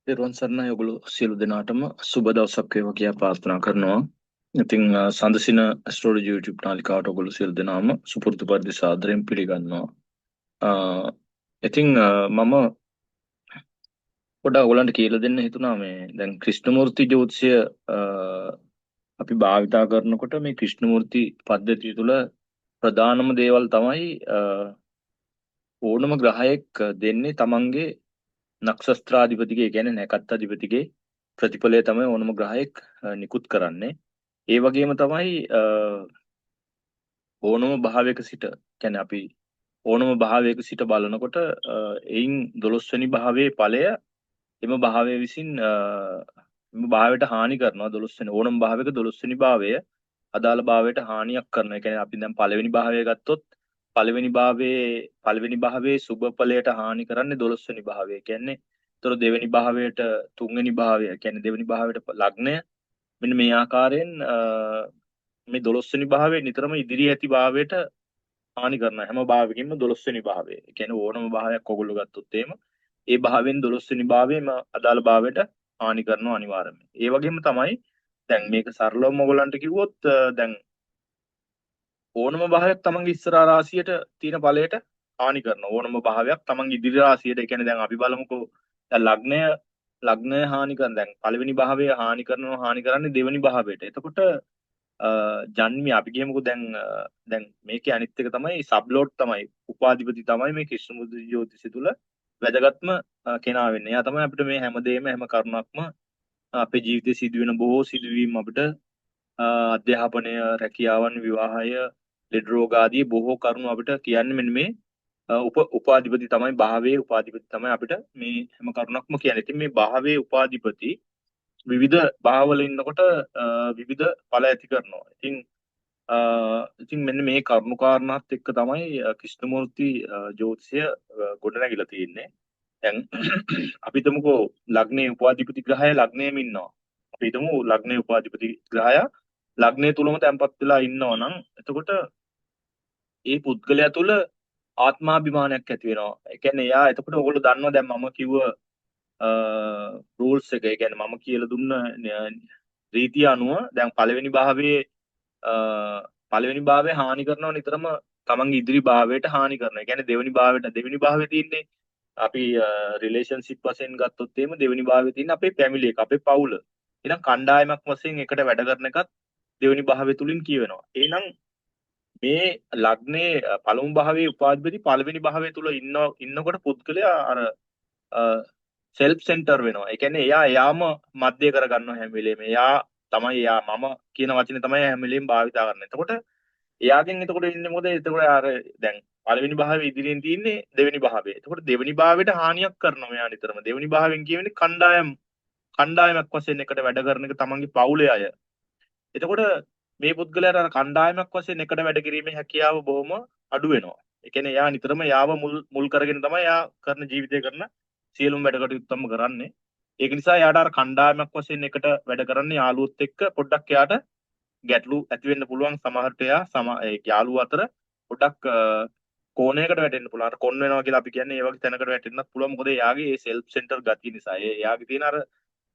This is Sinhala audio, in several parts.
පෙරවන් සරණයි ඔයගොල්ලෝ සියලු දෙනාටම සුබ දවසක් වේවා කියලා ප්‍රාර්ථනා කරනවා. ඉතින් සඳසින ඇස්ට්‍රොලොජි YouTube නාලිකාවට ඔයගොල්ලෝ සියලු දෙනාම සුපුරුදු පරිදි සාදරයෙන් පිළිගන්නවා. අ, ඉතින් මම පොඩ්ඩක් ඔයගලන්ට කියලා දෙන්න හිතුණා මේ දැන් ක්‍රිෂ්ණමූර්ති ජ්‍යොතිෂය අපි භාවිතා කරනකොට මේ ක්‍රිෂ්ණමූර්ති පද්ධතිය තුළ ප්‍රධානම දේවල් තමයි ඕනම ග්‍රහයෙක් දෙන්නේ තමන්ගේ නක්ෂත්‍රාධිපතිගේ කියන්නේ නැකත් අධිපතිගේ ප්‍රතිඵලය තමයි ඕනම ග්‍රහයෙක් නිකුත් කරන්නේ. ඒ වගේම තමයි ඕනම භාවයක සිට කියන්නේ අපි ඕනම භාවයක සිට බලනකොට එයින් 12 වෙනි භාවයේ ඵලය එම භාවය විසින් එම භාවයට හානි කරනවා 12 වෙනි ඕනම භාවයක 12 වෙනි භාවය අදාළ භාවයට හානියක් කරනවා. ඒ කියන්නේ අපි දැන් පළවෙනි භාවය ගත්තොත් පළවෙනි භාවයේ සුබ ඵලයට හානි කරන්නේ 12 වෙනි භාවය. කියන්නේ ඒතර දෙවෙනි භාවයට තුන්වෙනි භාවය කියන්නේ දෙවෙනි භාවයට ලග්නය මෙන්න මේ ආකාරයෙන් මේ 12 වෙනි භාවයේ නිතරම ඉදිරි ඇති භාවයට හානි කරන හැම භාවයකින්ම 12 වෙනි භාවය. ඒ කියන්නේ ඕනම භාවයක් ඔයගොල්ලෝ ගත්තොත් එහෙම ඒ භාවයෙන් 12 වෙනි භාවයේම අදාළ භාවයට හානි කරනවා අනිවාර්යයෙන්ම. ඒ වගේම තමයි දැන් මේක සරලවම ඔයගොල්ලන්ට කිව්වොත් දැන් ඕනම භාවයක් තමන්ගේ ඉස්සරහා රාශියට තියෙන ඵලයට හානි කරනවා. ඕනම භාවයක් තමන්ගේ ඉදිරි රාශියට ඒ කියන්නේ දැන් අපි බලමුකෝ දැන් ලග්නය හානි කරන දැන් පළවෙනි භාවය හානි කරන්නේ දෙවෙනි භාවයට. එතකොට ජන්මි අපි කියමුකෝ දැන් මේකේ අනිත් එක තමයි සබ්ලෝට් තමයි උපාධිපති තමයි මේ ක්‍රිෂ්ණමුර්ති ජ්‍යොතිෂය තුල වැදගත්ම කෙනා වෙන්නේ. එයා තමයි අපිට මේ හැමදේම හැම කරුණක්ම අපේ ජීවිතේ සිදුවෙන බොහෝ සිදුවීම් අපිට අධ්‍යාපනය, රැකියාවන්, විවාහය, ලෙඩ රෝග ආදී බොහෝ කරුණු අපිට කියන්නේ මෙන්න මේ උපාධිපති තමයි භාවයේ උපාධිපති තමයි අපිට මේ හැම කරුණක්ම කියන්නේ. ඉතින් මේ භාවයේ උපාධිපති විවිධ භාවවල ඉන්නකොට විවිධ ඵල ඇති කරනවා. ඉතින් මෙන්න මේ කරුණු කාරණාත් එක්ක තමයි ක්‍රිෂ්ණමූර්ති ජ්‍යොතිෂය ගොඩනැගිලා තියෙන්නේ. දැන් අපි හිතමුකෝ ලග්නේ උපාධිපති ග්‍රහය ලග්නේම ඉන්නවා. අපි හිතමු ලග්නේ උපාධිපති ග්‍රහය ලග්නය තුලම තැන්පත් වෙලා ඉන්නවා නම් එතකොට ඒ පුද්ගලයා තුල ආත්මාභිමානයක් ඇති වෙනවා. ඒ කියන්නේ එයා එතකොට ඕගොල්ලෝ දන්නවා දැන් මම කිව්ව රූල්ස් එක. ඒ කියන්නේ මම කියලා දුන්න රීතිය අනුව දැන් අ, පළවෙනි භාවය හානි කරනවා නිතරම තමන්ගේ ඉදිරි භාවයට හානි කරනවා. ඒ කියන්නේ දෙවෙනි භාවයේ තියෙන්නේ අපි රිලේෂන්ෂිප් වශයෙන් ගත්තොත් එහෙම දෙවෙනි භාවයේ තියෙන අපේ ෆැමිලි එක, අපේ පවුල. එහෙනම් කණ්ඩායමක් වශයෙන් එකට වැඩ කරන එකත් දෙවෙනි භාවය තුලින් කියවෙනවා. එහෙනම් මේ ලග්නේ පළමු භාවයේ උපාධිපති පළවෙනි භාවය තුල ඉන්නකොට පුද්ගලයා අර සෙල්ෆ් සෙන්ටර් වෙනවා. ඒ කියන්නේ එයාම මැදේ කරගන්නවා හැම වෙලේම. එයා මම කියන වචනේ තමයි හැම වෙලේම භාවිතා කරන්නේ. එතකොට එතකොට ඉන්නේ මොකද? එතකොට අර දැන් පළවෙනි භාවයේ ඉදිරියෙන් තියෙන්නේ දෙවෙනි භාවය. එතකොට දෙවෙනි භාවයට හානියක් කරනවා මෙයා නිතරම. දෙවෙනි භාවයෙන් කියවෙන්නේ කණ්ඩායමක් වශයෙන් එකට වැඩ කරන එක තමන්ගේ පවුලේ අය. එතකොට මේ පුද්ගලයාට අර කණ්ඩායමක් වශයෙන් එකට වැඩ කිරීමේ හැකියාව බොහොම අඩු වෙනවා. ඒ කියන්නේ එයා නිතරම යාව මුල් කරගෙන තමයි එයා කරන ජීවිතය කරන සියලුම වැඩ කටයුත්තම කරන්නේ. ඒක නිසා එයාට අර කණ්ඩායමක් වශයෙන් එකට වැඩ කරන්න යාළුවොත් එක්ක පොඩ්ඩක් එයාට ගැටලු ඇති වෙන්න පුළුවන්. සමහරට ඒ යාළුවෝ අතර පොඩ්ඩක් කෝණයකට වැටෙන්න පුළුවන්. අර කොන් වෙනවා කියලා අපි කියන්නේ ඒ වගේ තැනකට වැටෙන්නත් පුළුවන්. මොකද එයාගේ ඒ සෙල්ෆ් සෙන්ටර් ගතිය නිසා. එයාගේ තියෙන අර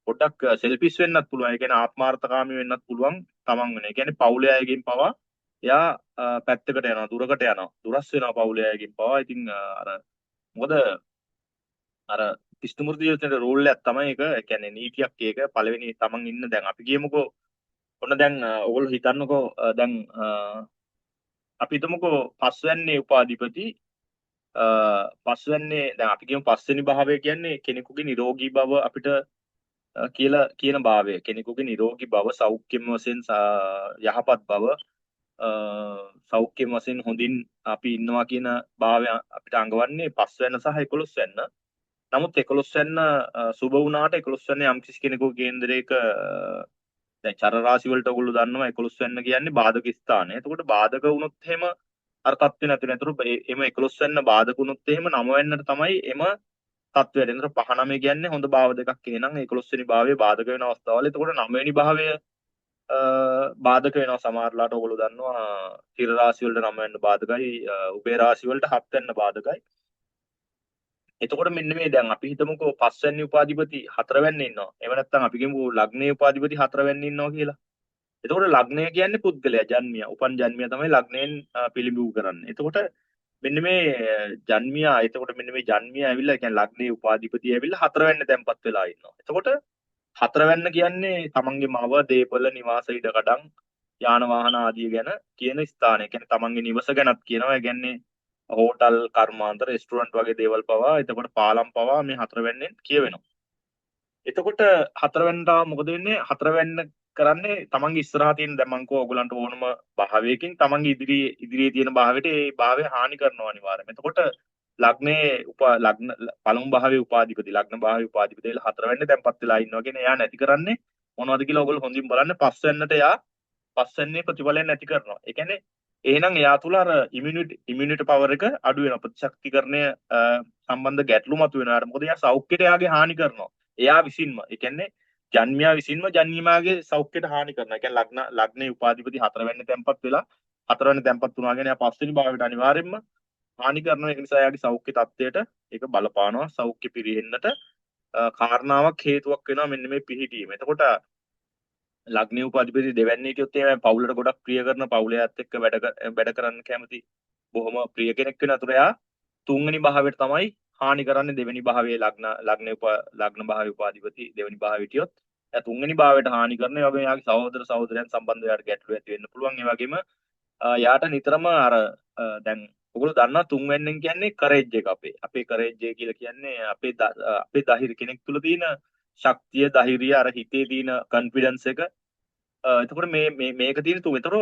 පොඩ්ඩක් සෙල්ෆිෂ් වෙන්නත් පුළුවන්. ඒ කියන්නේ ආත්මාර්ථකාමී වෙන්නත් පුළුවන් තමන් වෙන. ඒ කියන්නේ පවුලේ අයගෙන් පවා එයා පැත්තකට යනවා, දුරකට යනවා. දුරස් වෙනවා පවුලේ අයගෙන් පවා. ඉතින් මොකද අර ක්‍රිෂ්ණමූර්ති ජීවිතේ රූල් එකක් තමයි ඒක. ඒ කියන්නේ නීතියක් ඒක. පළවෙනි තමන් ඉන්න දැන් අපි කියමුකෝ ඔන්න දැන් ඔයගොල්ලෝ හිතන්නකෝ දැන් අපි හිතමුකෝ පස්වැන්නේ උපාධිපති පස්වැන්නේ දැන් අපි කියමු පස්වෙනි භාවය කියන්නේ කෙනෙකුගේ නිරෝගී බව අපිට කියලා කියන භාවය කෙනෙකුගේ නිරෝගී බව සෞඛ්‍යම වශයෙන් යහපත් බව සෞඛ්‍යම වශයෙන් හොඳින් අපි ඉන්නවා කියන භාවය අපිට අඟවන්නේ පස්වැන්න සහ 11 වැන්න. නමුත් 11 වැන්න සුබ වුණාට 11 වැන්න යම් කිසි කෙනෙකුගේ කේන්දරයක දැන් චර රාශි වලට ඔයගොල්ලෝ දන්නවා 11 වැන්න කියන්නේ බාධක ස්ථානය. එතකොට බාධක වුණොත් එහෙම අර තත්ත්වේ නැති වෙන. ඒතර එම 11 වැන්න බාධක වුණොත් එහෙම 9 වැන්නට තමයි එම තත්ත්වයට. එතන 5-9 කියන්නේ හොඳ භාව දෙකක්. එහෙනම් 11 වෙනි භාවයේ බාධක වෙන අවස්ථාවල එතකොට 9 වෙනි භාවය බාධක වෙනවා. සමහරලාට ඔයගොල්ලෝ දන්නවා තිර රාශි වලට 9 වෙන්න බාධකයි, උභය රාශි වලට 7 වෙන්න බාධකයි. එතකොට මෙන්න මේ දැන් අපි හිතමුකෝ පස්වැනි උපාධිපති හතරවැන්නේ ඉන්නවා. එහෙම නැත්නම් අපි කියමු ලග්නයේ උපාධිපති හතරවැන්නේ ඉන්නවා කියලා. එතකොට ලග්නය කියන්නේ පුද්ගලයා ජන්මියා. උපන් ජන්මියා තමයි ලග්නයෙන් පිළිඹු කරන්නේ. එතකොට මෙන්න මේ ජන්මියා එතකොට මෙන්න මේ ජන්මියා ඇවිල්ලා කියන්නේ ලග්නයේ උපාධිපති ඇවිල්ලා හතරවැන්න තැන්පත් වෙලා ඉන්නවා. එතකොට හතරවැන්න කියන්නේ තමන්ගේ මව, දේපොළ, නිවාස ඉඩකඩම්, යාන වාහන ආදිය ගැන කියන ස්ථානය. කියන්නේ තමන්ගේ නිවස ගැනත් කියනවා. ඒ කියන්නේ හෝටල්, කර්මාන්ත, රෙස්ටුරන්ට් වගේ දේවල් පවා එතකොට පාලම් පවා මේ හතරවැන්නෙන් කියවෙනවා. එතකොට හතරවැන්නට මොකද වෙන්නේ? හතරවැන්න කරන්නේ තමන්ගේ ඉස්සරහා තියෙන දැන් මං කෝ ඔයගලන්ට ඕනම භාවයකින් තමන්ගේ ඉදිරියේ තියෙන භාවයට ඒ භාවය හානි කරනවා අනිවාර්යයෙන්. එතකොට ලග්නේ ලග්න පළමු භාවයේ උපාධිපති ලග්න භාවයේ උපාධිපති වෙලා හතරවැන්නේ තැන්පත් වෙලා ඉන්නවා කියන්නේ එයා නැති කරන්නේ මොනවද කියලා ඔයගොල්ලෝ හොඳින් බලන්න. පස්වැන්නට එයා පස්වැන්නේ ප්‍රතිඵලයක් නැති කරනවා. ඒ කියන්නේ එහෙනම් එයා තුල අර ඉමුනිටි පවර් එක අඩු වෙනවා. ප්‍රතිශක්තිකරණය සම්බන්ධ ගැටලු මතුවෙනවා. මොකද එයා සෞඛ්‍යයට එයාගේ හානි කරනවා. එයා විසින්ම. ඒ කියන්නේ ජන්මියා විසින්ම ජන්නිමාගේ සෞඛ්‍යයට හානි කරනවා. ඒ කියන්නේ ලග්නේ උපාධිපති හතරවැන්නේ තැන්පත් වෙලා හතරවැන්නේ තැන්පත් වුණා කියන්නේ එයා පස්වෙනි භාවයට අනිවාර්යයෙන්ම හානි කරනවා. ඒක නිසා එයාගේ සෞඛ්‍ය තත්ත්වයට ඒක බලපානවා. සෞඛ්‍ය පිරෙන්නට කාරණාවක් හේතුවක් වෙනවා මෙන්න මේ පිහිටීම. එතකොට ලග්නේ උපාධිපති දෙවැන්නේ කියොත් එහෙම පවුලට ගොඩක් ප්‍රිය කරන පවුලයත් එක්ක වැඩ කරන්න කැමති බොහොම ප්‍රිය කෙනෙක් වෙන අතර එයා තුන්වෙනි භාවයට තමයි හානි කරන්නේ. දෙවෙනි භාවයේ ලග්න භාවයේ උපාධිපති දෙවෙනි භාවයට හිටියොත් එයා තුන්වෙනි භාවයට හානි කරන. ඒ වගේම එයාගේ සහෝදර සහෝදරයන් සම්බන්ධව එයාට ගැටලු ඇති වෙන්න පුළුවන්. ඒ වගේම යාට නිතරම අර දැන් ඔයගොල්ලෝ දන්නවා තුන්වෙන්නෙන් කියන්නේ කරේජ් එක අපේ කරේජ් එක කියලා කියන්නේ අපේ ධෛර්ය කෙනෙක් තුල තියෙන ශක්තිය ධෛර්යය අර හිතේ තියෙන කොන්ෆිඩන්ස් එක. එතකොට මේක තියෙන තුන්. ඒතර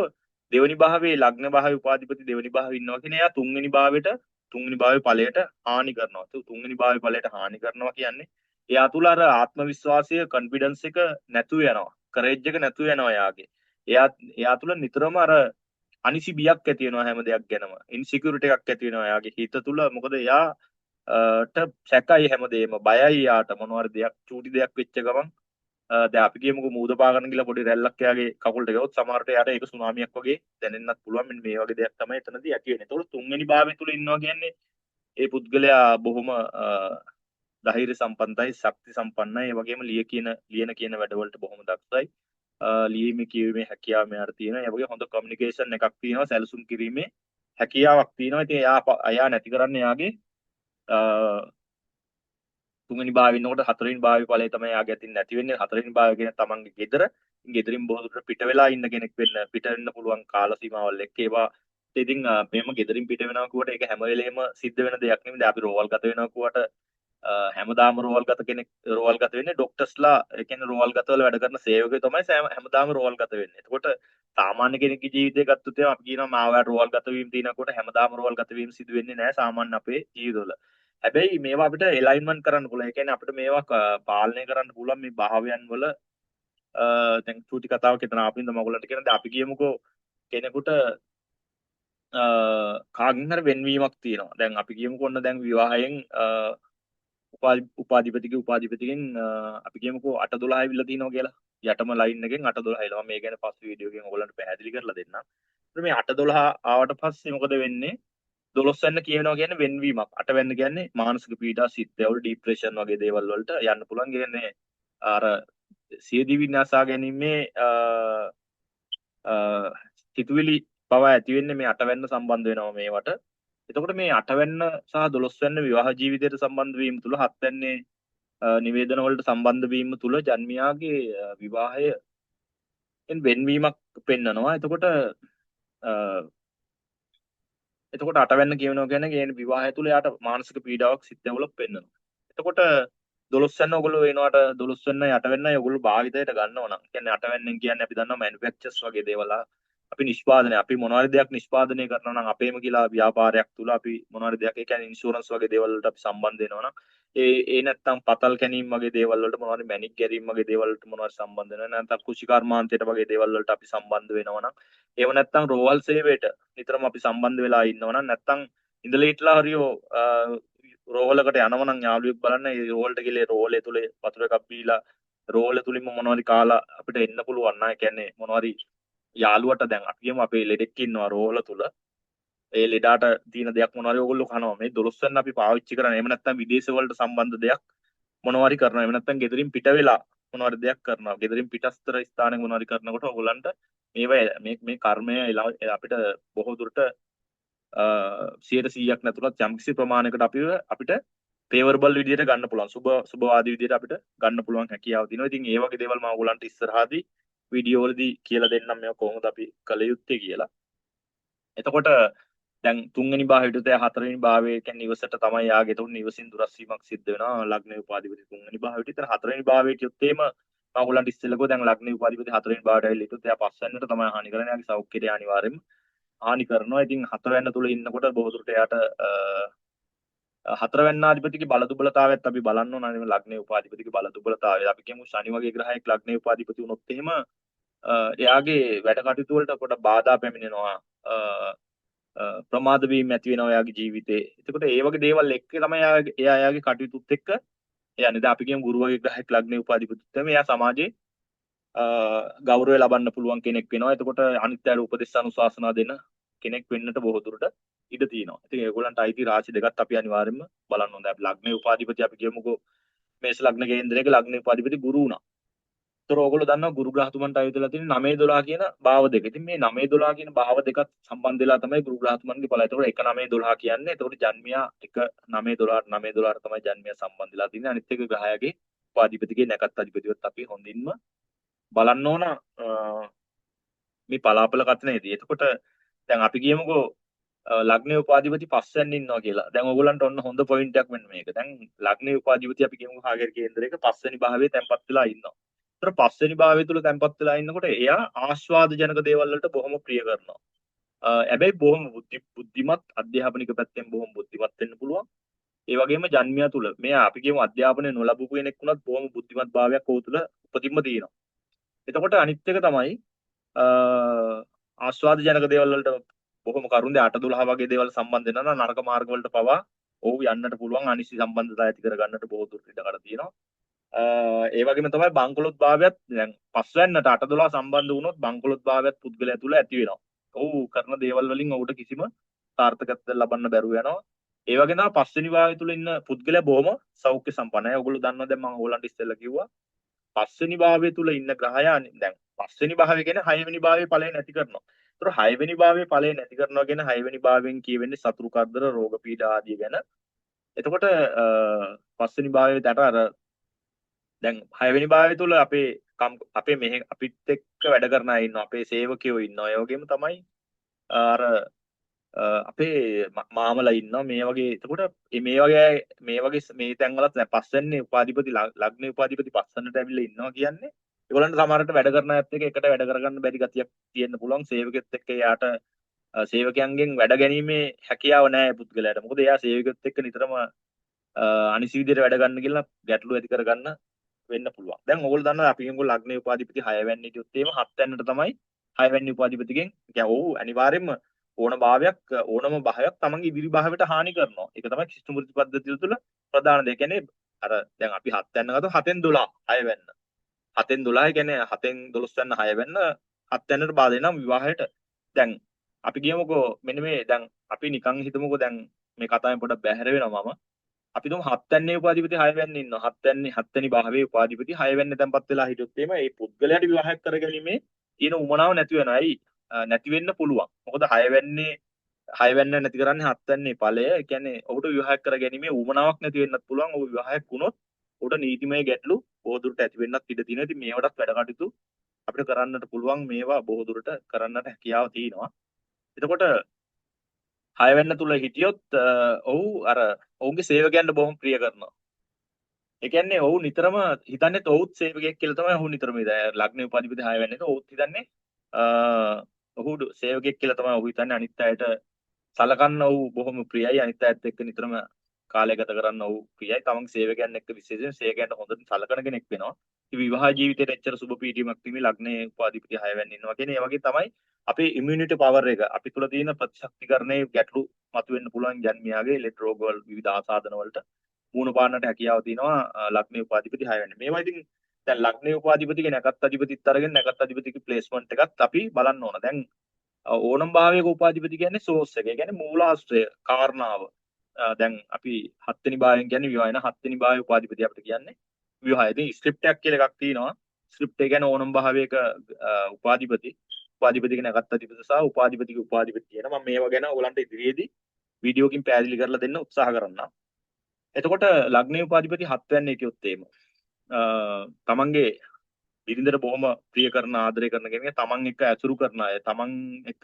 දෙවෙනි භාවයේ ලග්න භාවයේ උපාධිපති දෙවෙනි භාවයේ ඉන්නවා කියන්නේ එයා තුන්වෙනි භාවයේ ඵලයට හානි කරනවා. තුන්වෙනි භාවයේ ඵලයට හානි කරනවා කියන්නේ එයා තුල අර ආත්ම විශ්වාසය කොන්ෆිඩන්ස් එක නැතුව යනවා. කරේජ් එක නැතුව යනවා එයාගේ. එයා තුල නිතරම අර අනිසි බියක් ඇති වෙනවා හැම දෙයක් ගැනම. ඉන්සිකියුරිටි එකක් ඇති වෙනවා එයාගේ හිත තුල. මොකද එයාට සැකයි හැමදේම බයයි යාට මොනවාරි දෙයක් චූටි දෙයක් වෙච්ච ගමන් දැන් අපි කියමුකෝ මූද පාගන්න ගිහලා පොඩි රැල්ලක් එයාගේ කකුලට ගියොත් සමහරට එයාට ඒක සුනාමියක් වගේ දැනෙන්නත් පුළුවන්. මෙන්න මේ වගේ දෙයක් තමයි එතනදී ඇති වෙන්නේ. ඒතකොට තුන්වෙනි භාවය තුල ඉන්නවා කියන්නේ ඒ පුද්ගලයා බොහොම ධෛර්ය සම්පන්නයි, ශක්ති සම්පන්නයි. ඒ වගේම ලියන කියන වැඩවලට බොහොම දක්ෂයි. ලියීමේ කියවීමේ හැකියාව මෙයාට තියෙනවා. ඒ වගේ හොඳ කමියුනිකේෂන් එකක් තියෙනවා. සැලසුම් කිරීමේ හැකියාවක් තියෙනවා. ඉතින් එයා නැති කරන්නේ එයාගේ තුන්වෙනි භාවය ඉන්නකොට හතරවෙනි භාවය ඵලය තමයි යාගේ අතින් නැති වෙන්නේ. හතරවෙනි භාවය කියන්නේ තමන්ගේ ගෙදර. ගෙදරින් බොහෝ දුරට පිට වෙලා ඉන්න කෙනෙක් පිට වෙන්න පුළුවන් කාල සීමාවල් එක්ක. ඒවා ඉතින් මෙහෙම ගෙදරින් පිට වෙනවා කියුවට ඒක හැම වෙලේම සිද්ධ වෙන දෙයක් නෙමෙයි. දැන් අපි රෝවල් ගත වෙනවා කියුවට හැමදාම රෝවල් ගත වෙන්නේ ડોක්ටර්ස්ලා. ඒ කියන්නේ රෝවල් ගතවල වැඩ කරන සේවකයෝ තමයි හැමදාම රෝවල් ගත වෙන්නේ. එතකොට සාමාන්‍ය කෙනෙක්ගේ ජීවිතය ගත්තොත් එහෙනම් අපි කියනවා මාවට රෝවල් ගත වීම තියෙනකොට හැමදාම රෝවල් ගත වීම සිදු වෙන්නේ නැහැ සාමාන්‍ය අපේ ජීවිතවල. හැබැයි මේවා අපිට එලයින්මන්ට් කරන්න පුළුවන්. ඒ කියන්නේ අපිට මේවා පාලනය කරන්න පුළුවන් මේ භාවයන් වල දැන් චූටි කතාවක් හිතන අපින්ද මගුලන්ට කියන දැන් අපි කියමුකෝ කෙනෙකුට කාගෙන් හරි වෙන්වීමක් තියෙනවා. දැන් අපි කියමුකෝ ඔන්න දැන් විවාහයෙන් උපාධිපතිගෙන් අපි කියමුකෝ 8-12 ඇවිල්ලා තිනවා කියලා. යටම ලයින් එකෙන් 8-12 එනවා. මේ ගැන පස්සේ වීඩියෝ එකෙන් ඔයගලන්ට පැහැදිලි කරලා දෙන්නම්. ඊට මේ 8-12 ආවට පස්සේ මොකද වෙන්නේ? 12 වෙන්න කියනවා කියන්නේ වෙන්වීමක්. 8 වෙන්න කියන්නේ මානසික පීඩා, සිත්යවුල්, ડિප්‍රෙෂන් වගේ දේවල් වලට යන්න පුළුවන්. කියන්නේ අර සියදිවි විනාශා ගැනීමේ සිතුවිලි පව ඇති වෙන්නේ මේ 8 වෙන්න සම්බන්ධ වෙනවා මේවට. එතකොට මේ 8 වෙන්න සහ 12 වෙන්න විවාහ ජීවිතයට සම්බන්ධ වීම තුල 7 වෙන්නේ නිවේදන වලට සම්බන්ධ වීම තුල ජන්මියාගේ විවාහයෙන් වෙන්වීමක් පෙන්නනවා. එතකොට 8 වෙන්න කියනවා කියන්නේ විවාහය තුල යාට මානසික පීඩාවක් සිත්යවලක් පෙන්නනවා. එතකොට 12 වෙන්න ඔයගොල්ලෝ වෙනවට 12 වෙන්න 8 වෙන්නයි ඔයගොල්ලෝ භාවිතයට ගන්නවා නම්. කියන්නේ 8 වෙන්නෙන් කියන්නේ අපි දන්නවා මැනුෆැක්චර්ස් වගේ දේවල් අපි මොනවාරි දෙයක් නිෂ්පාදනය කරනවා නම් අපේම කියලා ව්‍යාපාරයක් තුල අපි මොනවාරි දෙයක් ඒ කියන්නේ ඉන්ෂුරන්ස් වගේ දේවල් වලට අපි සම්බන්ධ වෙනවා නම් ඒ නැත්තම් පතල් කැනීම් වගේ දේවල් වලට මොනවාරි මැණික් ගැරීම් වගේ දේවල් වලට මොනවාරි සම්බන්ධ වෙනවා නැත්නම් කෘෂිකර්මාන්තයට වගේ දේවල් වලට අපි සම්බන්ධ වෙනවා නම් ඒව නැත්තම් රෝවල් සේවයට නිතරම අපි සම්බන්ධ වෙලා ඉන්නවා නම් නැත්තම් ඉඳලා හිටලා හරියෝ රෝවලකට යනවා නම් යාළුවෙක් බලන්න ඒ රෝවලට ගිහලා රෝවලේ තුල වතුර එකක් බීලා රෝවල තුලින්ම මොනවාරි කාලා අපිට එන්න පුළුවන් නා කියන්නේ මොනවාරි යාළුවට දැන් අපි කියමු අපේ ලෙඩෙක් ඉන්නවා රෝවල තුල ඒ ලෙඩාට තියෙන දෙයක් මොනවාරි ඕගොල්ලෝ කනවා. මේ 12 වෙනි අපි පාවිච්චි කරන්නේ. එහෙම නැත්නම් විදේශ වලට සම්බන්ධ දෙයක් මොනවාරි කරනවා. එහෙම නැත්නම් ගෙදරින් පිට වෙලා මොනවාරි දෙයක් කරනවා. ගෙදරින් පිටස්තර ස්ථානයක මොනවාරි කරනකොට ඕගොල්ලන්ට මේ කර්මය අපිට බොහෝ දුරට 100%ක් නැතුණත් යම්කිසි ප්‍රමාණයකට අපිට ෆේවරබල් විදියට ගන්න පුළුවන්. සුබවාදී විදියට අපිට ගන්න පුළුවන් හැකියාව තියෙනවා. ඉතින් ඒ වගේ දේවල් මම ඕගොල්ලන්ට ඉස්සරහදී වීඩියෝ වලදී කියලා දෙන්නම් මේවා කොහොමද අපි කළ යුත්තේ කියලා. එතකොට දැන් තුන්වෙනි භාවයට තේ හතරවෙනි භාවය කියන්නේ නිවසට තමයි යාගේ තුන් නිවසින් දුරස් වීමක් සිද්ධ වෙනවා ලග්න උපාධිපති තුන්වෙනි භාවයට. ඉතින් හතරවෙනි භාවයට යොත් එීම මම ඔයගලන්ට ඉස්සෙල්ලා දැන් ලග්න උපාධිපති හතරවෙනි භාවයට ඇවිල්ලා ඉතොත් එයා පස්වෙනිට තමයි හානි කරන්නේ. යාගේ සෞඛ්‍යයට අනිවාර්යයෙන්ම හානි කරනවා. ඉතින් හතරවෙනි තුල ඉන්නකොට බොහෝ දුරට එයාට හතරවෙන්නාධිපතිගේ බල දුබලතාවයත් අපි බලන්න ඕන. අනේ ලග්න උපාධිපතිගේ බල දුබලතාවය. අපි කියමු ශනි වගේ ග්‍රහයක් ලග්න උපාධිපති වුණොත් එහෙම එයාගේ වැඩ කටයුතු වලට පොඩ බාධා පැමිණෙනවා. ප්‍රමාද වීම ඇති වෙනවා එයාගේ ජීවිතේ. එතකොට ඒ වගේ දේවල් එක්ක තමයි එයාගේ කටයුතුත් එක්ක යන්නේ. දැන් අපි කියමු ගුරු වගේ ග්‍රහයක් ලග්නේ උපාධිපතිත් තමයි එයා සමාජයේ ගෞරවය ලබන්න පුළුවන් කෙනෙක් වෙනවා. එතකොට අනිත් අයට උපදෙස් අනුශාසනා දෙන කෙනෙක් වෙන්නට බොහෝ දුරට ඉඩ තියෙනවා. ඉතින් ඒගොල්ලන්ට අයිති රාශි දෙකක් අපි අනිවාර්යයෙන්ම බලන්න ඕනේ. අපි ලග්නේ උපාධිපති අපි කියමුකෝ මේෂ ලග්න කේන්ද්‍රයක ලග්නේ උපාධිපති ගුරු වුණා. ඒතර ඕගොල්ලෝ දන්නවා ගුරු ග්‍රහතුමන්ට අයුතුලා තියෙන 9 12 කියන භාව දෙක. ඉතින් මේ 9 12 කියන භාව දෙකත් සම්බන්ධ වෙලා තමයි ගුරු ග්‍රහතුමන්ගේ ඵලය. ඒතකොට 1 9 12 කියන්නේ. ඒතකොට ජන්මියා 1 9 12 9 12 තමයි ජන්මියා සම්බන්ධ වෙලා තියෙන්නේ. අනිත් එක ග්‍රහයාගේ උපාධිපතිගේ නැකත් අධිපතිවත් අපි හොඳින්ම බලන්න ඕන මේ පලාපල කතනේදී. එතකොට දැන් අපි කියමුකෝ ලග්නේ උපාධිපති පස්වෙන් ඉන්නවා කියලා. දැන් ඕගොල්ලන්ට ඔන්න හොඳ පොයින්ට් එකක් මෙන්න මේක. දැන් ලග්නේ උපාධිපති අපි කියමුකෝ කාගේරි කේන්දරයක පස්වෙනි භාවයේ තැන්පත් වෙලා ඉන්නවා. ඒතර පස්වෙනි භාවය තුල තැන්පත් වෙලා ඉන්නකොට එයා ආස්වාද ජනක දේවල් වලට බොහොම ප්‍රිය කරනවා. හැබැයි බොහොම බුද්ධිමත් අධ්‍යාපනික පැත්තෙන් බොහොම බුද්ධිමත් වෙන්න පුළුවන්. ඒ වගේම ජන්මියා තුල මෙයා අපි කියමු අධ්‍යාපනය නොලබපු කෙනෙක් වුණත් බොහොම බුද්ධිමත් භාවයක් ඔහු තුල උපතින්ම තියෙනවා. එතකොට අනිත් එක තමයි ආස්වාද ජනක දේවල් වලට බොහොම කරුණ 8 12 වගේ දේවල් සම්බන්ධ වෙනවා නම් නරක මාර්ග වලට පවා ඔහු යන්නට පුළුවන් අනිසි සම්බන්ධතා ඇති කර ගන්නට බොහෝ දුරට ඉඩකඩ තියෙනවා. ඒ වගේම තමයි බංකොලොත් භාවයත් දැන් පස්වැන්නට 8 12 සම්බන්ධ වුණොත් බංකොලොත් භාවයත් පුද්ගලයා තුළ ඇති වෙනවා. ඔහු කරන දේවල් වලින් ඔහුට කිසිම සාර්ථකත්වයක් ලබන්න බැරුව යනවා. ඒ වගේ තමයි පස්වෙනි භාවය තුළ ඉන්න පුද්ගලයා බොහොම සෞඛ්‍ය සම්පන්නයි. ඔයගොල්ලෝ දන්නවා දැන් මම ඕගොල්ලන්ට ඉස්සෙල්ලා කිව්වා පස්වෙනි භාවය තුල ඉන්න ග්‍රහයා දැන් පස්වෙනි භාවය කියන්නේ හයවෙනි භාවයේ ඵලය නැති කරනවා. ඒතර හයවෙනි භාවයේ ඵලය නැති කරනවා කියන්නේ හයවෙනි භාවයෙන් කියවෙන්නේ සතුරු කරදර, රෝග පීඩා ආදිය ගැන. එතකොට පස්වෙනි භාවයේ දට අර දැන් හයවෙනි භාවය තුල අපේ මෙහෙ අපිත් එක්ක වැඩ කරන අය ඉන්නවා. අපේ සේවකයෝ ඉන්නවා. ඒ වගේම තමයි අර අපේ මාමලා ඉන්නවා මේ වගේ. එතකොට මේ තැන්වලත් දැන් පස්වෙනි උපාධිපති ලග්න උපාධිපති පස්සනට ඇවිල්ලා ඉන්නවා කියන්නේ ඒගොල්ලන්ට සමහරට වැඩ කරන අයත් එක්ක එකට වැඩ කරගන්න බැරි ගතියක් තියෙන්න පුළුවන්. සේවකෙත් එක්ක එයාට සේවකයන්ගෙන් වැඩ ගැනීමේ හැකියාව නැහැ පුද්ගලයාට. මොකද එයා සේවකෙත් එක්ක නිතරම අනිසි විදිහට වැඩ ගන්න කියලා ගැටලු ඇති කරගන්න වෙන්න පුළුවන්. දැන් ඕගොල්ලෝ දන්නවා අපි කියමු ලග්න උපාධිපති 6 වෙනි හිටියොත් එහෙම 7 වෙනිට තමයි 6 වෙනි උපාධිපතිගෙන් කියන්නේ ඔව් අනිවාර්යයෙන්ම ඕනම භාවයක් තමන්ගේ ඉදිරි භාවයට හානි කරනවා. ඒක තමයි ක්ෂිෂ්ඨමූර්ති පද්ධතිය තුළ ප්‍රධාන දේ. කියන්නේ අර දැන් අපි 7 වෙන්න ගත්තොත් 7න් 12 6 වෙන්න. 7න් 12 කියන්නේ 7න් 12 වෙන්න 6 වෙන්න 7 වෙන්නට බාධා වෙනවා විවාහයට. දැන් අපි කියමුකෝ මෙන්න මේ දැන් අපි නිකන් හිතමුකෝ දැන් මේ කතාවෙන් පොඩ්ඩක් බැහැර වෙනවා මම. අපි තුමු 7 වෙනි උපාධිපති 6 වෙනි ඉන්නවා. 7 වෙනි භාවයේ උපාධිපති 6 වෙනි තැන්පත් වෙලා හිටියොත් එimhe මේ පුද්ගලයාට විවාහයක් කරගැනීමේ තියෙන උමනාව නැති වෙනවා. ඇයි? නැති වෙන්න පුළුවන්. මොකද 6 වෙන්න නැති කරන්නේ 7 වෙනි ඵලය. ඒ කියන්නේ ඔහුට විවාහයක් කරගැනීමේ උමනාවක් නැති වෙන්නත් පුළුවන්. ඔහු විවාහයක් වුණොත් ඔහුට නීතිමය ගැටලු බොහෝ දුරට ඇති වෙන්නත් ඉඩ තියෙනවා. ඉතින් මේවටත් වැඩ කටයුතු අපිට කරන්නට පුළුවන්. මේවා බොහෝ දුරට කරන්නට හැකියාව තියෙනවා. එතකොට 6 වෙන්න තුල හිටියොත් ඔහු අර ඔහුගේ සේවකයන්ට බොහොම ප්‍රිය කරනවා. ඒ කියන්නේ ඔහු නිතරම හිතන්නේ ඔහුත් සේවකයෙක් කියලා තමයි ඔහු නිතරම ඉතින් ලග්න උපාධිපති 6 වෙන්නේට ඔහුත් හිතන්නේ ඔහු සේවකයෙක් කියලා තමයි ඔහු හිතන්නේ. අනිත් අයට සලකන්න ඔහු බොහොම ප්‍රියයි. අනිත් අයත් එක්ක නිතරම කාලය ගත කරන්න ඔහු ප්‍රියයි. තමන්ගේ සේවකයන් එක්ක විශේෂයෙන් සේවකයන්ට හොඳට සලකන කෙනෙක් වෙනවා. ඉතින් විවාහ ජීවිතේට එච්චර සුබ පීඩීමක් තිබි ලග්නේ උපාධිපති 6 වෙන්න ඉන්නවා කියන්නේ ඒ වගේ තමයි අපේ ඉමුනිටි පවර් එක අපි තුල තියෙන ප්‍රතිශක්තිකරණයේ ගැටලු මතුවෙන්න පුළුවන් ජන්මියාගේ ලෙඩ රෝග වල විවිධ ආසාදන වලට මුහුණ පාන්නට හැකියාව තියෙනවා ලග්නේ උපාධිපති 6 වෙන්න. මේවා ඉතින් දැන් ලග්නේ උපාධිපතිගේ නැකත් අධිපතිත් අරගෙන නැකත් අධිපතිගේ ප්ලේස්මන්ට් එකත් අපි බලන්න ඕන. දැන් ඕනම භාවයක උපාධිපති කියන්නේ සෝස් එක. ඒ කියන්නේ මූලාශ්‍රය කාරණාව. දැන් අපි හත්වෙනි භාවයෙන් කියන්නේ විවාහන හත්වෙනි භාවයේ උපාධිපති අපිට කියන්නේ විවාහය. ඉතින් ස්ක්‍රිප්ට් එකක් කියලා එකක් තියෙනවා. ස්ක්‍රිප්ට් එක කියන්නේ ඕනම භාවයක උපාධිපති උපාධිපති කියන ගත්තතිපති සහ උපාධිපතිගේ උපාධිපති කියන මම මේවා ගැන ඔයගලන්ට ඉදිරියේදී වීඩියෝකින් පැහැදිලි කරලා දෙන්න උත්සාහ කරන්නම්. එතකොට ලග්නේ උපාධිපති 7 වෙනි කියොත් එහෙම තමන්ගේ බිරිඳට බොහොම ප්‍රිය කරන ආදරය කරන කෙනෙක් තමන් එක්ක ඇසුරු කරන අය තමන් එක්ක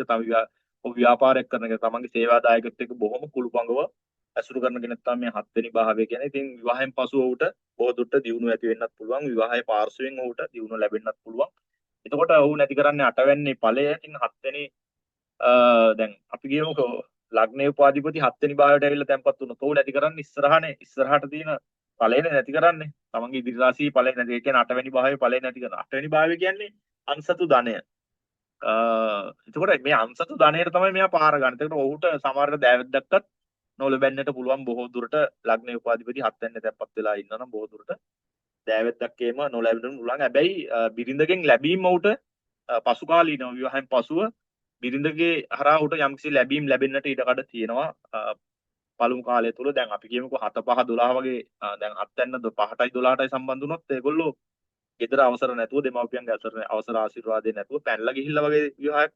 ව්‍යාපාරයක් කරන කෙනෙක් තමන්ගේ සේවාදායකත්වයට එක්ක බොහොම කුළුපංගව ඇසුරු කරන කෙනෙක් තමයි මේ 7 වෙනි භාවය කියන්නේ. ඉතින් විවාහයෙන් පසු ඔහුට බොහෝ දුරට දියුණුව ඇති වෙන්නත් පුළුවන්. විවාහයේ පාර්ශවයෙන් ඔහුට දියුණුව ලැබෙන්නත් පුළුවන්. එතකොට ඔහු නැති කරන්නේ 8 වෙනි ඵලය. ඉතින් 7 වෙනි දැන් අපි කියමුකෝ ලග්නේ උපාධිපති 7 වෙනි භාවයට ඇවිල්ලා තැන්පත් වුණොත් ඔහු නැති කරන්නේ ඉස්සරහට තියෙන ඵලයනේ නැති කරන්නේ. තමන්ගේ ඉදිරි රාශියේ ඵලය නැති. ඒ කියන්නේ 8 වෙනි භාවයේ ඵලය නැති කරන. 8 වෙනි භාවය කියන්නේ අන්සතු ධනය. එතකොට මේ අන්සතු ධනයට තමයි මෙයා පාර ගන්න. එතකොට ඔහුට සමහරට දෑවැද්දක්වත් නොලැබෙන්නට පුළුවන් බොහෝ දුරට ලග්නේ උපාධිපති 7 වෙනිට තැන්පත් වෙලා ඉන්නවනම් බොහෝ දුරට දෑවැද්දක් ඒම නොලැබෙන්න පුළුවන්. හැබැයි බිරිඳගෙන් ලැබීම උට පසු කාලීනව විවාහයෙන් පසුව බිරිඳගේ හරහා උට යම්කිසි ලැබීම් ලැබෙන්නට ඉඩකඩ තියෙනවා. පළමු කාලය තුල දැන් අපි කියමුකෝ 7 5 12 වගේ දැන් 7 වෙනි 5ටයි 12ටයි සම්බන්ධ වුණොත් ඒගොල්ලෝ ගෙදර අවසර නැතුව දෙමව්පියන්ගේ අවසර ආශිර්වාදේ නැතුව පැනලා ගිහිල්ලා වගේ විවාහයක්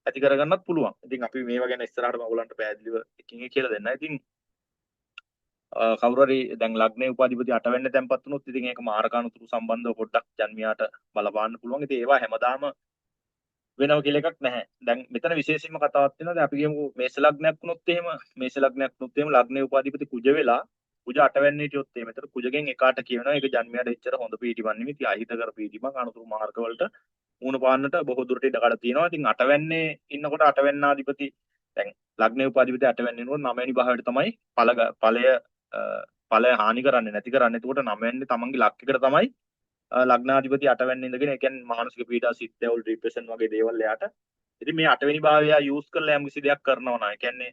ඇති කරගන්නත් පුළුවන්. ඉතින් අපි මේවා ගැන ඉස්සරහට ඔයගලන්ට පැහැදිලිව එකින් එක කියලා දෙන්න. ඉතින් කවුරු හරි දැන් ලග්නේ උපාධිපති 8 වෙනිට තැන්පත් වුණොත් ඉතින් ඒක මාරකානුතුරු සම්බන්ධව පොඩ්ඩක් ජන්මියාට බලපාන්න පුළුවන්. ඉතින් ඒවා හැමදාම වෙනව කියලා එකක් නැහැ. දැන් මෙතන විශේෂයෙන්ම කතාවක් තියෙනවා. දැන් අපි කියමු මේෂ ලග්නයක් වුණොත් එහෙම ලග්නේ උපාධිපති කුජ වෙලා කුජ 8 වෙනි හිටියොත් එහෙම. ඒතර කුජගෙන් එකාට කියනවා ඒක ජන්මයට එච්චර හොඳ පීඩිමක් නෙමෙයි. ඉතින් අහිතකර පීඩිමක් අනුතුරු මාර්ග වලට මුණ පාන්නට බොහෝ දුරට ඉඩකඩ තියෙනවා. ඉතින් 8 වෙන්නේ ඉන්නකොට 8 වෙන්නාධිපති දැන් ලග්නේ උපාධිපති 8 වෙන්නේ ඉන්නකොට 9 වෙනි භාවයට තමයි ඵලය හානි කරන්නේ නැති කරන්නේ. එතකොට 9 වෙන්නේ තමන්ගේ ලක්කයකට තමයි ලග්නාධිපති 8 වෙනි ඉඳගෙන ඒ කියන්නේ මානසික පීඩා සිත්යවුල් ડિප්‍රෙෂන් වගේ දේවල් එයාට. ඉතින් මේ 8 වෙනි භාවය යූස් කරලා යම් කිසි දෙයක් කරනවා නම් ඒ කියන්නේ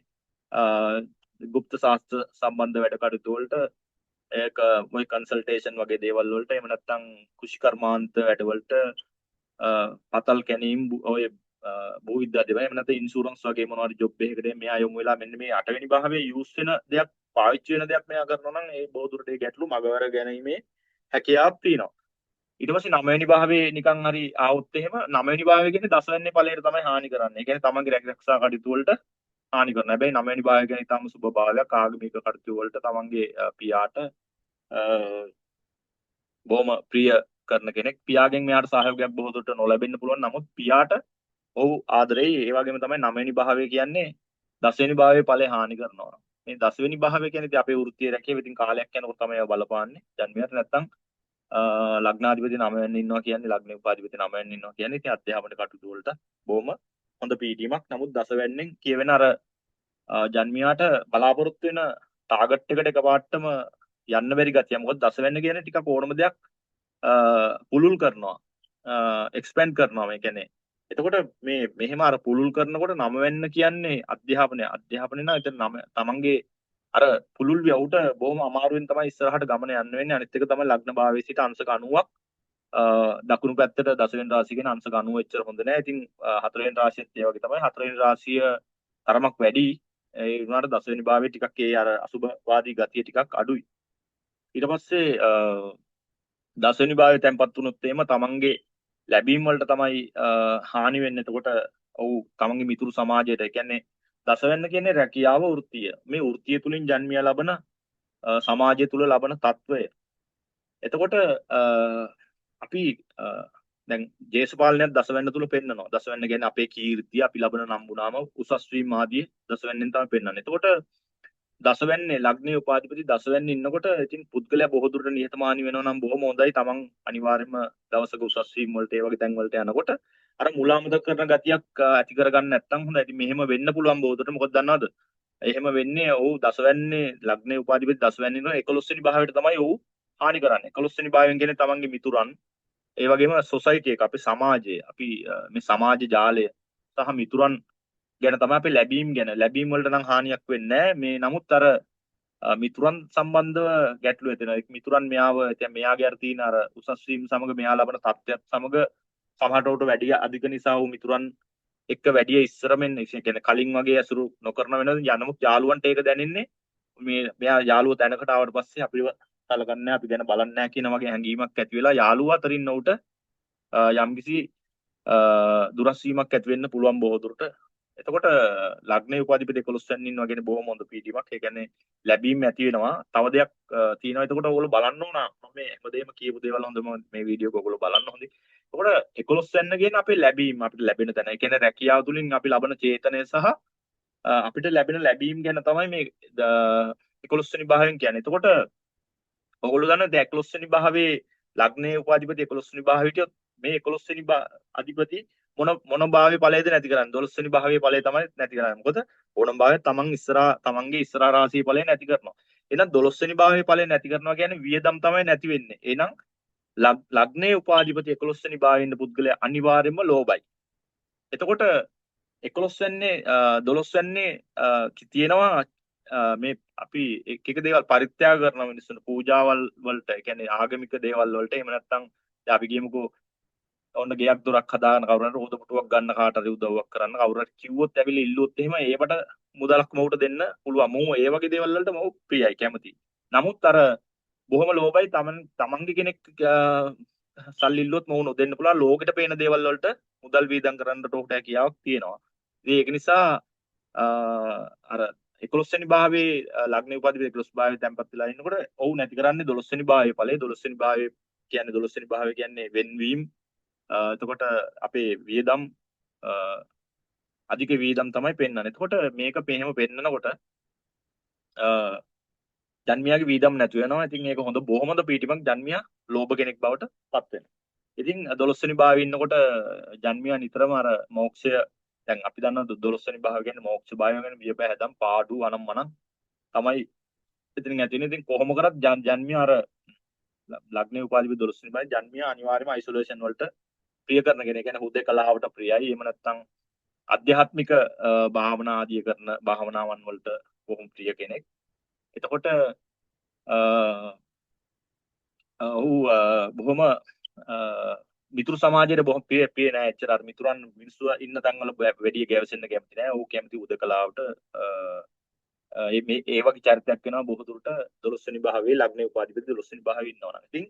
গুপ্ত ශාස්ත්‍ර සම්බන්ධ වැඩ කටයුතු වලට ඒක මොයි කන්සල්ටේෂන් වගේ දේවල් වලට එහෙම නැත්නම් කුෂිකර්මාන්ත වැඩ වලට පතල් කැනීම් ඔය භූවිද්‍යා දේවල් එහෙම නැත්නම් ඉන්ෂුරන්ස් වගේ මොනවාරි ජොබ් එකකට මෙයා යොමු වෙලා මෙන්න මේ 8 වෙනි භාවයේ යූස් වෙන දෙයක් පාවිච්චි වෙන දෙයක් මෙයා කරනවා නම් ඒ බොහෝ දුරට ඒ ගැටලු මගවර ගැනීමේ හැකියාවක් තියෙනවා. ඊට පස්සේ 9 වෙනි භාවයේ නිකන් හරි ආවොත් එහෙම 9 වෙනි භාවය කියන්නේ 10 වෙනි ඵලයට තමයි හානි කරන්නේ. ඒ කියන්නේ තමන්ගේ රැකිරක්ෂා කටයුතු වලට හානි කරනවා. හැබැයි 9 වෙනි භාවය කියන්නේ ඊටම සුබ භාවයක් ආගමික කටයුතු වලට තමන්ගේ පියාට බොහොම ප්‍රිය කරන කෙනෙක්. පියාගෙන් මෙයාට සහයෝගයක් බොහෝ දුරට නොලැබෙන්න පුළුවන්. නමුත් පියාට ඔහු ආදරෙයි. ඒ වගේම තමයි 9 වෙනි භාවය කියන්නේ 10 වෙනි භාවයේ ඵලය හානි කරනවා. මේ 10 වෙනි භාවය කියන්නේ ඉතින් අපේ වෘත්තීය රැකියාව ඉතින් කාලයක් යනකොට තමයි ඒවා බලපාන්නේ. ජන්මියට නැත්තම් ලග්නාධිපති 9 වෙනි ඉන්නවා කියන්නේ ලග්න උපාධිපති 9 වෙනි ඉන්නවා කියන්නේ ඉතින් අධ්‍යාපන කටයුතු වලට බොහොම හොඳ පීඩීමක්. නමුත් 10 වෙනින් කියවෙන අර ජන්මියාට බලාපොරොත්තු වෙන ටාගට් එකට එකපාරටම යන්න බැරි ගතිය. මොකද 10 වෙනි කියන්නේ ටිකක් ඕනම දෙයක් පුලුල් කරනවා. එක්ස්පෑන්ඩ් කරනවා. මේ කියන්නේ එතකොට මේ මෙහෙම අර පුලුල් කරනකොට 9 වෙන්න කියන්නේ අධ්‍යාපනය නම් එතන තමන්ගේ අර පුලුල් වියවුට බොහොම අමාරුවෙන් තමයි ඉස්සරහට ගමන යන්න වෙන්නේ. අනිත් එක තමයි ලග්න භාවයේ සිට අංශක 90ක් දකුණු පැත්තට 10 වෙනි රාශිය කියන අංශක 90 එච්චර හොඳ නැහැ. ඉතින් 4 වෙනි රාශියත් ඒ වගේ තමයි. 4 වෙනි රාශිය තරමක් වැඩි. ඒ වුණාට 10 වෙනි භාවයේ ටිකක් ඒ අර අසුභවාදී ගතිය ටිකක් අඩුයි. ඊට පස්සේ 10 වෙනි භාවයේ තැන්පත් වුණොත් එහෙම තමන්ගේ ලැබීම් වලට තමයි හානි වෙන්නේ. එතකොට ඔව් තමන්ගේ මිතුරු සමාජයට ඒ කියන්නේ 10 වෙන්න කියන්නේ රැකියාව වෘත්තිය. මේ වෘත්තිය තුලින් ජන්මියා ලබන සමාජය තුල ලබන తত্ত্বය. එතකොට අපි දැන් දේශපාලනයක් 10 වෙන්න තුල පෙන්නනවා. 10 වෙන්න කියන්නේ අපේ කීර්තිය, අපි ලබන නම්බුනාම උසස් වීම ආදී 10 වෙන්නෙන් තමයි පෙන්වන්නේ. එතකොට 10 වෙන්නේ ලග්නේ උපාධිපති 10 වෙන්නේ ඉන්නකොට ඉතින් පුද්ගලයා බොහෝ දුරට නිහතමානී වෙනවා නම් බොහොම හොඳයි. තමන් අනිවාර්යයෙන්ම දවසක උසස් වීම වලට ඒ වගේ තැන් වලට යනකොට අර මුලාමදක් කරන ගතියක් ඇති කරගන්න නැත්නම් හොඳයි. ඉතින් මෙහෙම වෙන්න පුළුවන් බොහෝ දුරට. මොකද දන්නවද? එහෙම වෙන්නේ ඔව් 10 වෙන්නේ ලග්නේ උපාධිපති 10 වෙන්නේ ඉන්නවා 11 වෙනි භාවයට තමයි ඔව් හානි කරන්නේ. 11 වෙනි භාවයෙන් කියන්නේ තමන්ගේ මිතුරන් ඒ වගේම සොසයිටි එක අපි සමාජය අපි මේ සමාජ ජාලය සහ මිතුරන් ගැන තමයි අපි ලැබීම් වලට නම් හානියක් වෙන්නේ නැහැ. මේ නමුත් අර මිතුරන් සම්බන්ධව ගැටලු ඇතිවෙනවා. ඒක මිතුරන් මෙයාව මෙයාගේ අර තියෙන අර උසස් වීම සමග මෙයා ලබන තත්ත්වයක් සමග සමහරට උට වැඩි අධික නිසා වූ මිතුරන් එක්ක වැඩි ඉස්සරමින් ඒ කියන්නේ කලින් වගේ ඇසුරු නොකරන වෙනද යනමුත් යාළුවන්ට ඒක දැනෙන්නේ මේ මෙයා යාළුව තැනකට ආවට පස්සේ අපිව සලකන්නේ අපි ගැන බලන්නේ නැහැ කියන වගේ හැඟීමක් ඇති වෙලා යාළුවා අතරින් උට යම්කිසි දුරස් වීමක් ඇති වෙන්න පුළුවන් බොහෝ දුරට. එතකොට ලග්නේ උපාධිපති 11 වෙනින් ඉන්නවා කියන්නේ බොහොම හොඳ පීඩීමක්. ඒ කියන්නේ ලැබීම් ඇති වෙනවා. තව දෙයක් තියෙනවා. එතකොට ඔයගොල්ලෝ බලන්න ඕන මම මේ හැමදේම කියපු දේවල් හොඳම මේ වීඩියෝ එක ඔයගොල්ලෝ බලන්න හොඳයි. එතකොට 11 වෙන්න කියන්නේ අපේ ලැබීම් අපිට ලැබෙන තැන. ඒ කියන්නේ රැකියාව තුලින් අපි ලබන චේතනය සහ අපිට ලැබෙන ලැබීම් ගැන තමයි මේ 11 වෙනි භාවයෙන් කියන්නේ. එතකොට ඔයගොල්ලෝ දන්න 11 වෙනි භාවයේ ලග්නේ උපාධිපති 11 වෙනි භාවයට මේ 11 වෙනි අධිපති මොන භාවයේ ඵලයේද නැති කරන්නේ 12 වෙනි භාවයේ ඵලය තමයි නැති කරන්නේ. මොකද ඕනම භාවයේ තමන්ගේ ඉස්සරහා රාශියේ ඵලය නැති කරනවා. එහෙනම් 12 වෙනි භාවයේ ඵලය නැති කරනවා කියන්නේ වියදම් තමයි නැති වෙන්නේ. එහෙනම් ලග්නේ උපාධිපති 11 වෙනි භාවයේ ඉන්න පුද්ගලයා අනිවාර්යයෙන්ම ලෝභයි. එතකොට 11 වෙන්නේ 12 වෙන්නේ තියෙනවා මේ අපි එක දේවල් පරිත්‍යාග කරන මිනිස්සුන්ට පූජාවල් වලට ඒ කියන්නේ ආගමික දේවල් වලට එහෙම නැත්නම් අපි කියමුකෝ ඔන්න ගෙයක් දොරක් හදාගෙන කවුරුහරි රෝද පුටුවක් ගන්න කාට හරි උදව්වක් කරන්න කවුරු හරි කිව්වොත් ඇවිල්ලා ඉල්ලුවොත් එහෙම ඒවට මුදලක් මොහුට දෙන්න පුළුවන්. මොහු ඒ වගේ දේවල් වලට මොහු ප්‍රියයි කැමතියි. නමුත් අර බොහොම ලෝභයි තමන්ගේ කෙනෙක් සල්ලි ඉල්ලුවොත් මොහු නොදෙන්න පුළුවන්. ලෝකෙට පේන දේවල් වලට මුදල් වීදම් කරන්නට ඔහුට හැකියාවක් තියෙනවා. ඉතින් ඒක නිසා අර 11 වෙනි භාවයේ ලග්න උපාධිපති 11 භාවයේ තැන්පත් වෙලා ඉන්නකොට ඔව් නැති කරන්නේ 12 වෙනි භාවයේ ඵලයේ 12 වෙනි භාවයේ කියන්නේ 12 වෙනි භාවය කියන්නේ වෙන්වීම. එතකොට අපේ වියදම් අධික වියදම් තමයි පෙන්වන්නේ. එතකොට මේක එහෙම පෙන්නනකොට ජන්මියාගේ වියදම් නැතු වෙනවා. ඉතින් ඒක හොඳ බොහොම හොඳ පීටිමක් ජන්මියා ලෝභ කෙනෙක් බවට පත් වෙනවා. ඉතින් 12 වෙනි භාවයේ ඉන්නකොට ජන්මියා නිතරම අර මොක්ෂය දැන් අපි දන්නවා 12 වෙනි භාවය කියන්නේ මොක්ෂ භාවය කියන්නේ බියපෑ හැදම් පාඩු අනම්මනම් තමයි එතනින් ඇති වෙන්නේ. ඉතින් කොහොම කරත් ජන්මියා අර ලග්නේ උපාධිපති 12 වෙනි භාවයේ ජන්මියා අනිවාර්යයෙන්ම අයිසොලේෂන් වලට ප්‍රිය කරන කෙනෙක්. කියන්නේ හුදේකලාවට ප්‍රියයි. එහෙම නැත්නම් අධ්‍යාත්මික භාවනා ආදිය කරන භාවනාවන් වලට බොහොම ප්‍රිය කෙනෙක්. එතකොට ඔහු බොහොම මිතුරු සමාජයේ බොහොම ප්‍රිය නෑ. එච්චර අර මිතුරන් මිනිස්සු ඉන්න තැන්වල වැඩි ගැවසෙන්න කැමති නෑ. ඔහු කැමති උදකලාවට ඒ වගේ චරිතයක් වෙනවා බොහෝ දුරට 12 වෙනි භාවයේ ලග්නේ උපාධිපති 12 වෙනි භාවයේ ඉන්නවා නම්. ඉතින්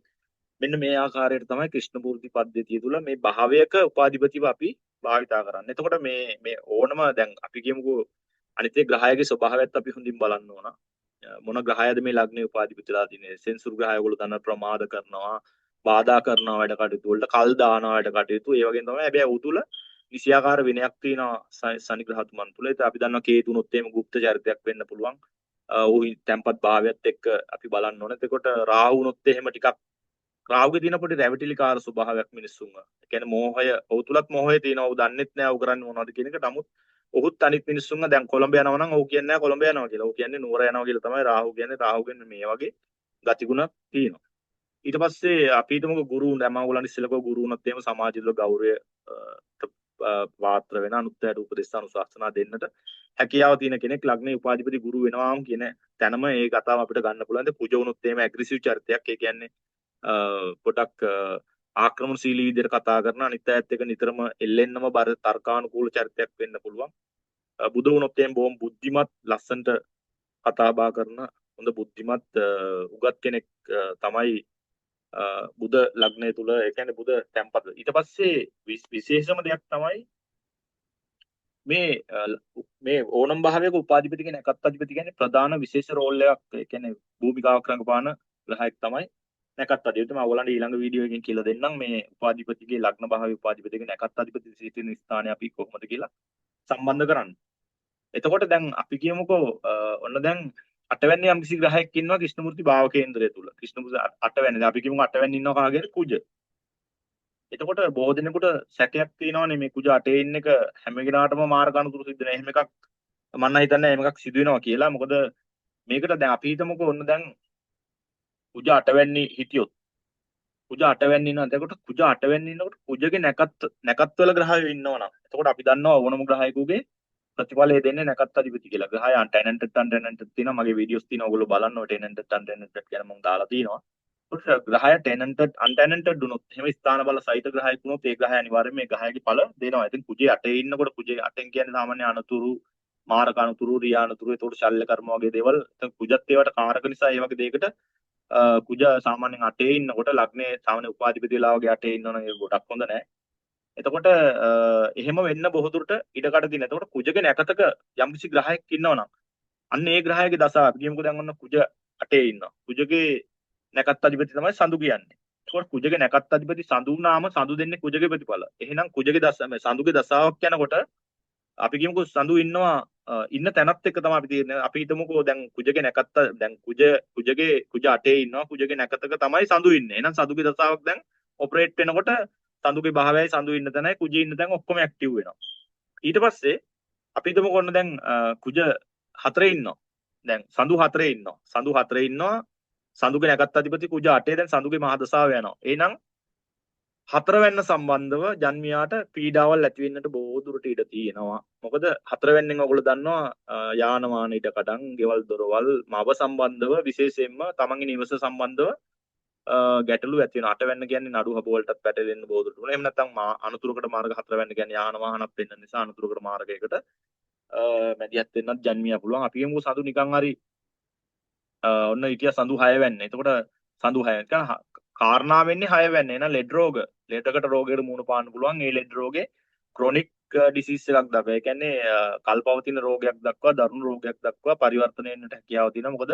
මෙන්න මේ ආකාරයට තමයි ක්‍රිෂ්ණමූර්ති පද්ධතිය තුල මේ භාවයක උපාධිපතිව අපි භාවිතා කරන්නේ. එතකොට මේ ඕනම දැන් අපි කියමුකෝ අනිත් ග්‍රහයගේ ස්වභාවයත් අපි හොඳින් බලන්න ඕන. මොන ග්‍රහයද මේ ලග්නේ උපාධිපතිලා තියෙන්නේ? සෙන්සුරු ග්‍රහය ඔයගොල්ලෝ දන්න ප්‍රමාද කරනවා, බාධා කරනවා වැඩ කටයුතු වලට, කල් දානවා වැඩ කටයුතු. ඒ වගේම තමයි හැබැයි උ තුල විෂයාකාර විනයක් තියෙනවා සනි ග්‍රහතුමන් තුල. ඒක අපි දන්නවා කේතුනොත් එහෙම গুপ্ত චරිතයක් වෙන්න පුළුවන්. ඌ tempat භාවයත් එක්ක අපි බලන්න ඕනේ. එතකොට රාහුනොත් එහෙම ටිකක් රාහුගේ තියෙන පොඩි රැවටිලිකාර ස්වභාවයක් මිනිස්සුන්ව. ඒ කියන්නේ මෝහය, ඔහු තුලත් මෝහය තියෙනවා. ඔහු දන්නෙත් නෑ ඔහු කරන්නේ මොනවද කියන එක. නමුත් ඔහුත් අනිත් මිනිස්සුන්ව දැන් කොළඹ යනවා නම් ඔහු කියන්නේ නෑ කොළඹ යනවා කියලා. ඔහු කියන්නේ නුවර යනවා කියලා තමයි රාහු කියන්නේ. රාහුගෙන් මේ වගේ ගතිගුණක් තියෙනවා. ඊට පස්සේ අපි හිතමුකෝ ගුරුන් දැන් මම ඔයගොල්ලන් ඉස්සෙල්ලා ගුරුුණත් එහෙම සමාජ තුළ ගෞරවය පාත්‍ර වෙන අනුත්තර උපදේශ අනුශාසනා දෙන්නට හැකියාව තියෙන කෙනෙක් ලග්නේ උපාධිපති ගුරු වෙනවාම කියන තැනම ඒ කතාව අපිට ගන්න පුළුවන්. කුජ වුණොත් එහෙම ඇග්‍රෙසිව් චරිතයක්. ඒ කියන්නේ පොඩක් ආක්‍රමණශීලී විදිහට කතා කරන අනිත් අයත් එක්ක නිතරම එල්ලෙන්නම බර තර්කානුකූල චරිතයක් වෙන්න පුළුවන්. බුදු වුණොත් එහෙම බොහොම බුද්ධිමත් ලස්සන්ට කතා බහ කරන හොඳ බුද්ධිමත් උගත් කෙනෙක් තමයි බුද ලග්නය තුල. ඒ කියන්නේ බුද තැම්පත. ඊට පස්සේ විශේෂම දෙයක් තමයි මේ ඕනම් භාවයක උපාධිපති කියන එකත් අධිපති කියන්නේ ප්‍රධාන විශේෂ රෝල් එකක්. ඒ කියන්නේ භූමිකාවක් රඟපාන ග්‍රහයක් තමයි නැකත් අධිපති. මම ඔයගලන්ට ඊළඟ වීඩියෝ එකකින් කියලා දෙන්නම් මේ උපාධිපතිගේ ලග්න භාවයේ උපාධිපතිගේ නැකත් අධිපති සිටින ස්ථානය අපි කොහොමද කියලා සම්බන්ධ කරන්න. එතකොට දැන් අපි කියමුකෝ ඔන්න දැන් 8 වෙනි යම්කිසි ග්‍රහයක් ඉන්නවා ක්‍රිෂ්ණමූර්ති භාව කේන්ද්‍රය තුල. ක්‍රිෂ්ණමූර්ති 8 වෙනි. අපි කියමු 8 වෙනි ඉන්නවා කාගේද? කුජ. එතකොට බොහෝ දෙනෙකුට සැකයක් තියෙනවානේ මේ කුජ 8 ඉන්න එක හැම කෙනාටම මාර්ග අනුතුරු සිද්ධ වෙන. එහෙම එකක් මම නම් හිතන්නේ එහෙම එකක් සිදු වෙනවා කියලා. මොකද මේකට දැන් අපි හිතමුකෝ ඔන්න දැන් කුජ 8 වෙනි හිටියොත් කුජ 8 වෙනි ඉන්නවා. එතකොට කුජ 8 වෙනි ඉන්නකොට කුජගේ නැකත් වල ග්‍රහයෝ ඉන්නවනම් එතකොට අපි දන්නවා ඕනම ග්‍රහයකගේ ප්‍රතිඵලය දෙන්නේ නැකත් අධිපති කියලා. ග්‍රහය ටැනන්ට් තියෙනවා. මගේ වීඩියෝස් තියෙනවා. ඔයගොල්ලෝ බලන්න ඔය ටැනන්ට් කියන මම දාලා තියෙනවා. ග්‍රහය ටෙනන්ටඩ් අන්ටෙනන්ටඩ් වුණොත් එහෙම ස්ථාන බල සහිත ග්‍රහයෙක් වුණොත් ඒ ග්‍රහය අනිවාර්යයෙන් මේ ග්‍රහයේ ඵල දෙනවා. ඉතින් කුජේ අටේ ඉන්නකොට කුජේ අටෙන් කියන්නේ සාමාන්‍ය අනතුරු, මාරක අනතුරු, රිය අනතුරු, ඒතකොට ශල්‍ය කර්ම වගේ දේවල්. ඉතින් කුජත් ඒවට කාරක නිසා ඒ වගේ දෙයකට කුජ සාමාන්‍යයෙන් අටේ ඉන්නකොට ලග්නේ සාමාන්‍ය උපාධිපති වෙලා වගේ අටේ ඉන්නවනම් ඒක ගොඩක් හොඳ නැහැ. එතකොට එහෙම වෙන්න බොහෝ දුරට ඉඩකඩ තියෙන. එතකොට කුජගේ නැකතක යම්කිසි ග්‍රහයක් ඉන්නවනම් අන්න ඒ ග්‍රහයේ දසාව අපි කියමුකෝ දැන් ඔන්න කුජ අටේ ඉන්නවා. කුජගේ නැකත් අධිපති තමයි සඳු කියන්නේ. ඒකෝට කුජගේ නැකත් අධිපති සඳු වුණාම සඳු දෙන්නේ කුජගේ ප්‍රතිඵල. එහෙනම් කුජගේ සඳුගේ දසාවක් යනකොට අපි කියමුකෝ සඳු ඉන්නවා ඉන්න තැනත් එක්ක තමයි අපි තියෙන්නේ. අපි හිතමුකෝ දැන් කුජගේ නැකත් දැන් කුජ අටේ ඉන්නවා. කුජගේ නැකතක තමයි සඳු ඉන්නේ. එහෙනම් සඳුගේ දසාවක් දැන් ඔපරේට් වෙනකොට සඳුගේ භාවයයි සඳු ඉන්න තැනයි කුජේ ඉන්න තැන ඔක්කොම ඇක්ටිව් වෙනවා. ඊට පස්සේ අපි හිතමුකෝ ඔන්න දැන් කුජ හතරේ ඉන්නවා. දැන් සඳු හතරේ ඉන්නවා. සඳු හතරේ ඉන්නවා. සඳුගේ නැකත් අධිපති කුජ අටේ දැන් සඳුගේ මහ දසාව යනවා. එහෙනම් හතරවැන්න සම්බන්ධව ජන්මියාට පීඩාවල් ඇති වෙන්නට බොහෝ දුරට ඉඩ තියෙනවා. මොකද හතරවැන්නෙන් ඔයගොල්ලෝ දන්නවා යාන වාහන ඉඩකඩම්, ගෙවල් දොරවල්, මව සම්බන්ධව විශේෂයෙන්ම තමන්ගේ නිවස සම්බන්ධව ගැටලු ඇති වෙනවා. අටවැන්න කියන්නේ නඩු හබ වලටත් පැටලෙන්න බොහෝ දුරට උන. එහෙම නැත්නම් අනුතුරකට මාර්ග හතරවැන්න කියන්නේ යාන වාහනක් වෙන්න නිසා අනුතුරකට මාර්ගයකට මැදිහත් වෙන්නත් ජන්මියා පුළුවන්. අපි කියමුකෝ සඳු නිකන් හරි ඔන්න හිටියා සඳු 6 වෙන්න. එතකොට සඳු 6 කියන්නේ කාරණා වෙන්නේ 6 වෙන්න. එහෙනම් ලෙඩ් රෝග. ලෙඩකට රෝගයකට මුහුණ පාන්න පුළුවන්. ඒ ලෙඩ් රෝගේ ක්‍රොනික් ඩිසීස් එකක් දක්වා. ඒ කියන්නේ කල්පවතින රෝගයක් දක්වා, දරුණු රෝගයක් දක්වා පරිවර්තනය වෙන්නට හැකියාව තියෙනවා. මොකද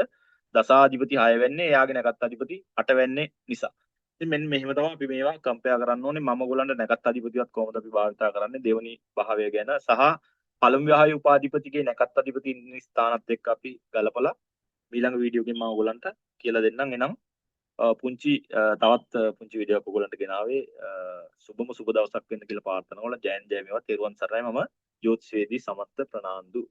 දසාධිපති 6 වෙන්නේ එයාගේ නැකත් අධිපති 8 වෙන්නේ නිසා. ඉතින් මෙන්න මෙහෙම තමයි අපි මේවා කම්පෙයාර් කරන්න ඕනේ. මම ඔයගොල්ලන්ට නැකත් අධිපතිවත් කොහොමද අපි භාවිතා කරන්නේ දෙවනි භාවය ගැන සහ පළමු විභාගයේ උපාධිපතිගේ නැකත් අධිපති ස්ථානත් එක්ක අපි ගලපලා ඊළඟ වීඩියෝ එකෙන් මම ඔයගොල්ලන්ට කියලා දෙන්නම්. එනම් පුංචි තවත් පුංචි වීඩියෝ එකක් ඔයගොල්ලන්ට ගෙනාවේ සුබම සුබ දවසක් වෙන්න කියලා ප්‍රාර්ථනා කරනවා. ජයන් ජය වේවා. තෙරුවන් සරණයි. මම ජෝතිෂ්‍යවේදී සමත්ත ප්‍රනාන්දු.